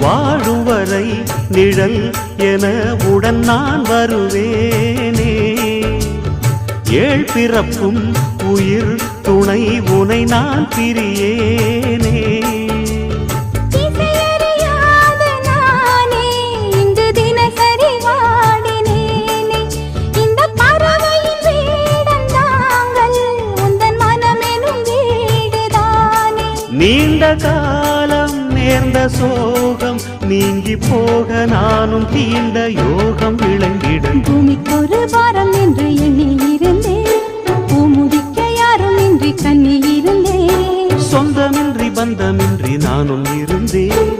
வாழும் வரை நிழல் என உடன் நான் வருவேனே. ஏழ் பிறப்பும் உயிர் துணை உனை நான் பிரியேனே. நீண்ட காலம் நேர்ந்த சோகம் நீங்கி போக நானும் தீண்ட யோகம் விளங்கிடும். பூமிக்கொரு வாரம் என்று எண்ணி இருந்தேன், பூமுதிக்க யாரும் இன்றி கண்ணி இருந்தேன். சொந்தமின்றி பந்தமின்றி நானும் இருந்தேன்.